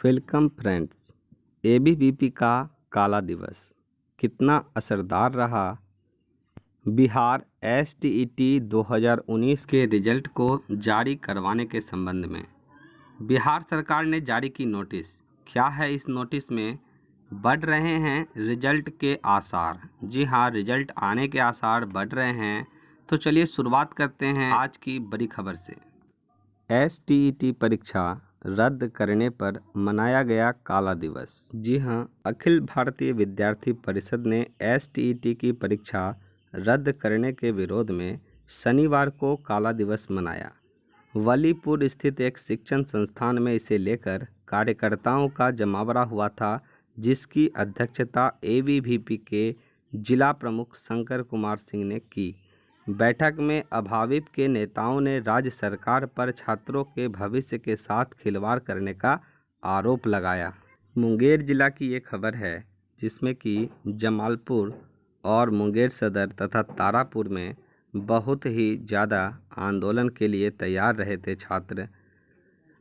Welcome friends. ABVP का काला दिवस कितना असरदार रहा। बिहार एसटीईटी 2019 के रिजल्ट को जारी करवाने के संबंध में बिहार सरकार ने जारी की नोटिस। क्या है इस नोटिस में? बढ़ रहे हैं रिजल्ट के आसार। जी हाँ, रिजल्ट आने के आसार बढ़ रहे हैं। तो चलिए शुरुआत करते हैं आज की बड़ी खबर से। एसटीईटी परीक्षा रद्द करने पर मनाया गया काला दिवस। जी हां, अखिल भारतीय विद्यार्थी परिषद ने एसटीईटी की परीक्षा रद्द करने के विरोध में शनिवार को काला दिवस मनाया। वलीपुर स्थित एक शिक्षण संस्थान में इसे लेकर कार्यकर्ताओं का जमावड़ा हुआ था, जिसकी अध्यक्षता एबीवीपी के जिला प्रमुख शंकर कुमार सिंह ने की। बैठक में अभाविप के नेताओं ने राज्य सरकार पर छात्रों के भविष्य के साथ खिलवाड़ करने का आरोप लगाया। मुंगेर जिला की ये खबर है, जिसमें कि जमालपुर और मुंगेर सदर तथा तारापुर में बहुत ही ज़्यादा आंदोलन के लिए तैयार रहे थे छात्र।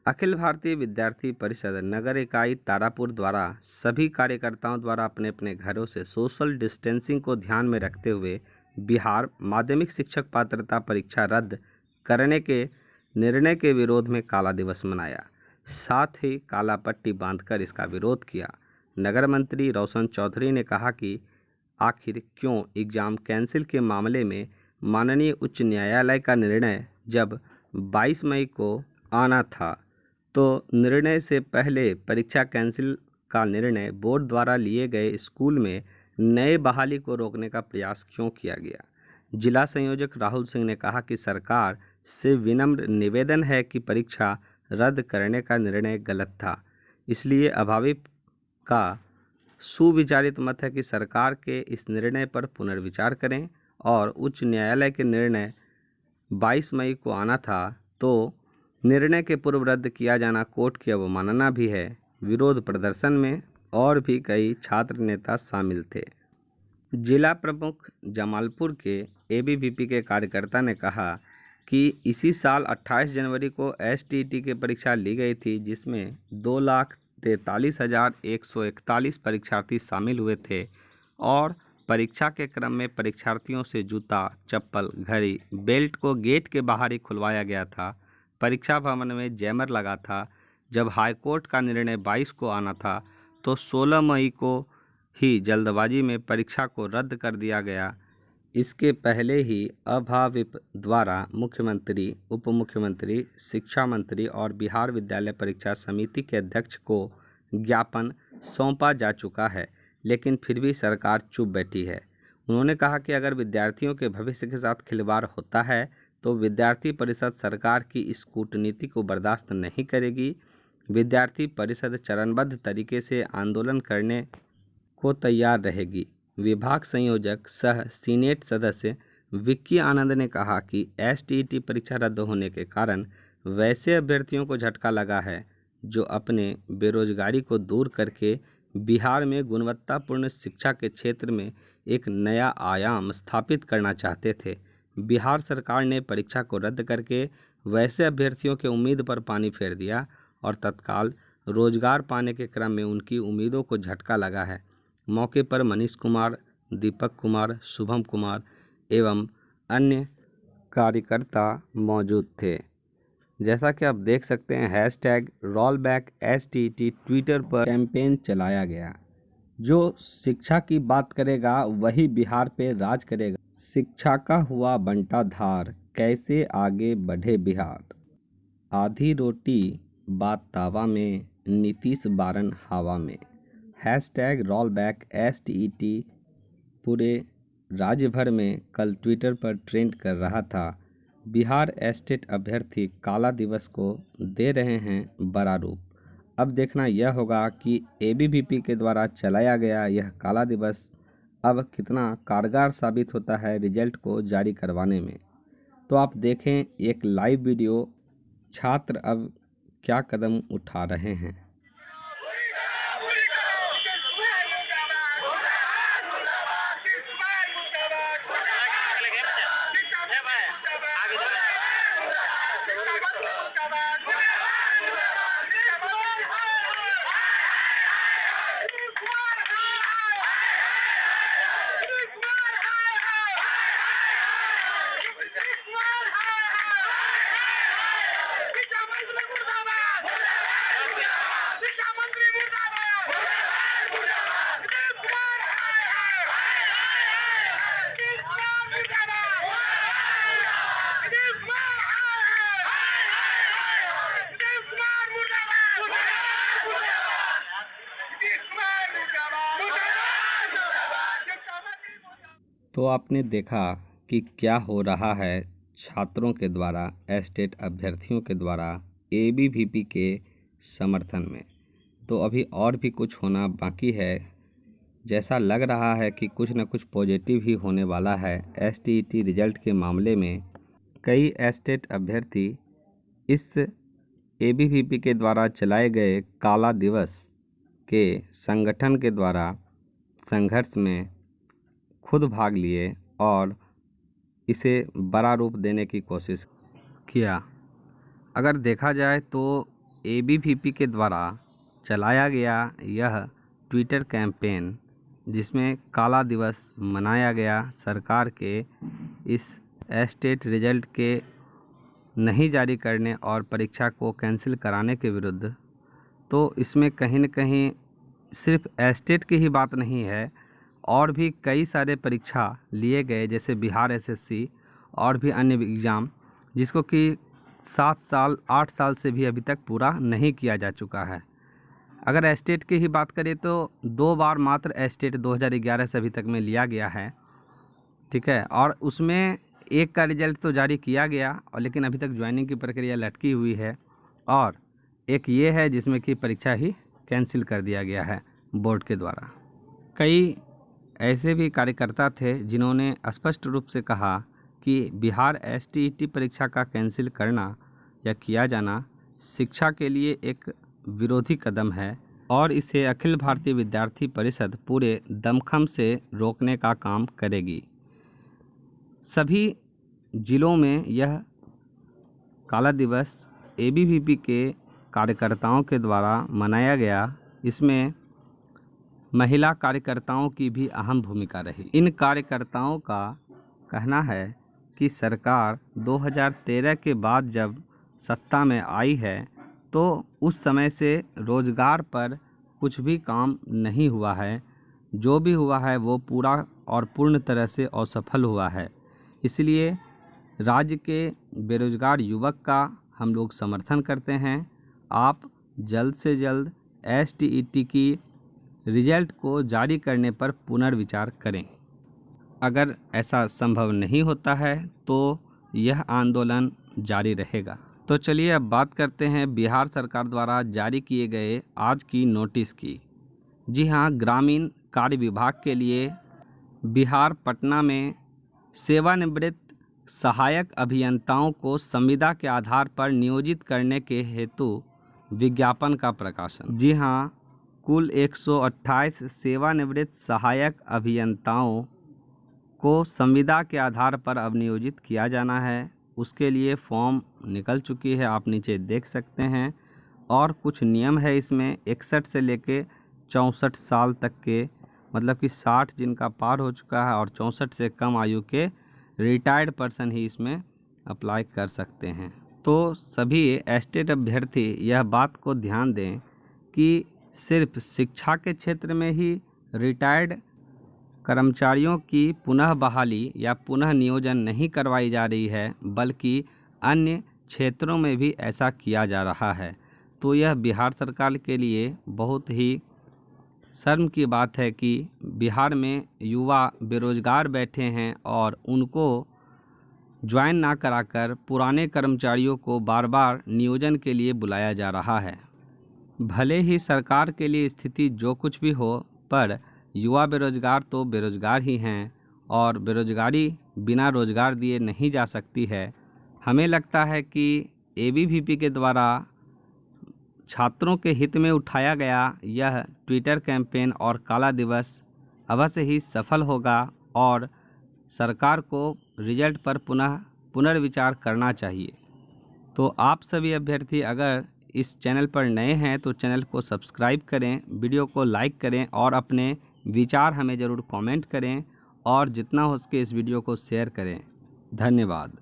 अखिल भारतीय विद्यार्थी परिषद नगर इकाई तारापुर द्वारा सभी कार्यकर्ताओं द्वारा अपने अपने घरों से सोशल डिस्टेंसिंग को ध्यान में रखते हुए बिहार माध्यमिक शिक्षक पात्रता परीक्षा रद्द करने के निर्णय के विरोध में काला दिवस मनाया। साथ ही काला पट्टी बांधकर इसका विरोध किया। नगर मंत्री रोशन चौधरी ने कहा कि आखिर क्यों एग्जाम कैंसिल के मामले में माननीय उच्च न्यायालय का निर्णय जब 22 मई को आना था, तो निर्णय से पहले परीक्षा कैंसिल का निर्णय बोर्ड द्वारा लिए गए स्कूल में नए बहाली को रोकने का प्रयास क्यों किया गया। जिला संयोजक राहुल सिंह ने कहा कि सरकार से विनम्र निवेदन है कि परीक्षा रद्द करने का निर्णय गलत था, इसलिए अभाविप का सुविचारित मत है कि सरकार के इस निर्णय पर पुनर्विचार करें और उच्च न्यायालय के निर्णय 22 मई को आना था, तो निर्णय के पूर्व रद्द किया जाना कोर्ट की अवमानना भी है। विरोध प्रदर्शन में और भी कई छात्र नेता शामिल थे। जिला प्रमुख जमालपुर के एबीवीपी के कार्यकर्ता ने कहा कि इसी साल 28 जनवरी को एसटीईटी की परीक्षा ली गई थी, जिसमें 2,43,141 परीक्षार्थी शामिल हुए थे और परीक्षा के क्रम में परीक्षार्थियों से जूता, चप्पल, घड़ी, बेल्ट को गेट के बाहर ही खुलवाया गया था। परीक्षा भवन में जैमर लगा था। जब हाईकोर्ट का निर्णय 22 को आना था, तो 16 मई को ही जल्दबाजी में परीक्षा को रद्द कर दिया गया। इसके पहले ही अभाविप द्वारा मुख्यमंत्री, उप मुख्यमंत्री, शिक्षा मंत्री और बिहार विद्यालय परीक्षा समिति के अध्यक्ष को ज्ञापन सौंपा जा चुका है, लेकिन फिर भी सरकार चुप बैठी है। उन्होंने कहा कि अगर विद्यार्थियों के भविष्य के साथ खिलवाड़ होता है तो विद्यार्थी परिषद सरकार की इस कूटनीति को बर्दाश्त नहीं करेगी। विद्यार्थी परिषद चरणबद्ध तरीके से आंदोलन करने को तैयार रहेगी। विभाग संयोजक सह सीनेट सदस्य विक्की आनंद ने कहा कि एसटीईटी परीक्षा रद्द होने के कारण वैसे अभ्यर्थियों को झटका लगा है जो अपने बेरोजगारी को दूर करके बिहार में गुणवत्तापूर्ण शिक्षा के क्षेत्र में एक नया आयाम स्थापित करना चाहते थे। बिहार सरकार ने परीक्षा को रद्द करके वैसे अभ्यर्थियों के उम्मीद पर पानी फेर दिया और तत्काल रोजगार पाने के क्रम में उनकी उम्मीदों को झटका लगा है। मौके पर मनीष कुमार, दीपक कुमार, शुभम कुमार एवं अन्य कार्यकर्ता मौजूद थे। जैसा कि आप देख सकते हैं, हैशटैग रोलबैक एसटीईटी ट्विटर पर कैंपेन चलाया गया। जो शिक्षा की बात करेगा वही बिहार पे राज करेगा। शिक्षा का हुआ बंटाधार, कैसे आगे बढ़े बिहार। आधी रोटी बात तावा में, नीतीश बारन हवा में। हैशटैग रोलबैक एसटीईटी पूरे राज्य भर में कल ट्विटर पर ट्रेंड कर रहा था। बिहार एस्टेट अभ्यर्थी काला दिवस को दे रहे हैं बड़ा रूप। अब देखना यह होगा कि एबीवीपी के द्वारा चलाया गया यह काला दिवस अब कितना कारगर साबित होता है रिजल्ट को जारी करवाने में। तो आप देखें एक लाइव वीडियो, छात्र अब क्या कदम उठा रहे हैं। तो आपने देखा कि क्या हो रहा है छात्रों के द्वारा, एस्टेट अभ्यर्थियों के द्वारा एबीवीपी के समर्थन में। तो अभी और भी कुछ होना बाकी है। जैसा लग रहा है कि कुछ न कुछ पॉजिटिव ही होने वाला है एसटीईटी रिजल्ट के मामले में। कई एस्टेट अभ्यर्थी इस एबीवीपी के द्वारा चलाए गए काला दिवस के संगठन के द्वारा संघर्ष में खुद भाग लिए और इसे बड़ा रूप देने की कोशिश किया। अगर देखा जाए तो एबीवीपी के द्वारा चलाया गया यह ट्विटर कैंपेन, जिसमें काला दिवस मनाया गया सरकार के इस एस्टेट रिजल्ट के नहीं जारी करने और परीक्षा को कैंसिल कराने के विरुद्ध, तो इसमें कहीं न कहीं सिर्फ एस्टेट की ही बात नहीं है, और भी कई सारे परीक्षा लिए गए, जैसे बिहार एसएससी और भी अन्य एग्ज़ाम, जिसको कि 7 साल 8 साल से भी अभी तक पूरा नहीं किया जा चुका है। अगर एस्टेट की ही बात करें तो 2 बार मात्र एस्टेट 2011 से अभी तक में लिया गया है, ठीक है, और उसमें एक का रिजल्ट तो जारी किया गया, और लेकिन अभी तक ज्वाइनिंग की प्रक्रिया लटकी हुई है, और एक ये है जिसमें कि परीक्षा ही कैंसिल कर दिया गया है बोर्ड के द्वारा। कई ऐसे भी कार्यकर्ता थे जिन्होंने स्पष्ट रूप से कहा कि बिहार एसटीईटी परीक्षा का कैंसिल करना या किया जाना शिक्षा के लिए एक विरोधी कदम है, और इसे अखिल भारतीय विद्यार्थी परिषद पूरे दमखम से रोकने का काम करेगी। सभी जिलों में यह काला दिवस एबीवीपी के कार्यकर्ताओं के द्वारा मनाया गया। इसमें महिला कार्यकर्ताओं की भी अहम भूमिका रही। इन कार्यकर्ताओं का कहना है कि सरकार 2013 के बाद जब सत्ता में आई है तो उस समय से रोजगार पर कुछ भी काम नहीं हुआ है। जो भी हुआ है वो पूरा और पूर्ण तरह से असफल हुआ है। इसलिए राज्य के बेरोजगार युवक का हम लोग समर्थन करते हैं। आप जल्द से जल्द एसटीईटी की रिजल्ट को जारी करने पर पुनर्विचार करें। अगर ऐसा संभव नहीं होता है तो यह आंदोलन जारी रहेगा। तो चलिए अब बात करते हैं बिहार सरकार द्वारा जारी किए गए आज की नोटिस की। जी हाँ, ग्रामीण कार्य विभाग के लिए बिहार पटना में सेवानिवृत्त सहायक अभियंताओं को संविदा के आधार पर नियोजित करने के हेतु विज्ञापन का प्रकाशन। जी हाँ, कुल 128 सेवानिवृत्त सहायक अभियंताओं को संविदा के आधार पर अब नियोजित किया जाना है। उसके लिए फॉर्म निकल चुकी है, आप नीचे देख सकते हैं। और कुछ नियम है इसमें, 61 से लेके 64 साल तक के, मतलब कि 60 जिनका पार हो चुका है और 64 से कम आयु के रिटायर्ड पर्सन ही इसमें अप्लाई कर सकते हैं। तो सभी एस्टेट अभ्यर्थी यह बात को ध्यान दें कि सिर्फ शिक्षा के क्षेत्र में ही रिटायर्ड कर्मचारियों की पुनः बहाली या पुनः नियोजन नहीं करवाई जा रही है, बल्कि अन्य क्षेत्रों में भी ऐसा किया जा रहा है। तो यह बिहार सरकार के लिए बहुत ही शर्म की बात है कि बिहार में युवा बेरोजगार बैठे हैं और उनको ज्वाइन ना कराकर पुराने कर्मचारियों को बार बार नियोजन के लिए बुलाया जा रहा है। भले ही सरकार के लिए स्थिति जो कुछ भी हो, पर युवा बेरोजगार तो बेरोजगार ही हैं, और बेरोजगारी बिना रोजगार दिए नहीं जा सकती है। हमें लगता है कि एबीवीपी के द्वारा छात्रों के हित में उठाया गया यह ट्विटर कैंपेन और काला दिवस अवश्य ही सफल होगा, और सरकार को रिजल्ट पर पुनर्विचार करना चाहिए। तो आप सभी अभ्यर्थी अगर इस चैनल पर नए हैं तो चैनल को सब्सक्राइब करें, वीडियो को लाइक करें और अपने विचार हमें ज़रूर कमेंट करें, और जितना हो सके इस वीडियो को शेयर करें। धन्यवाद।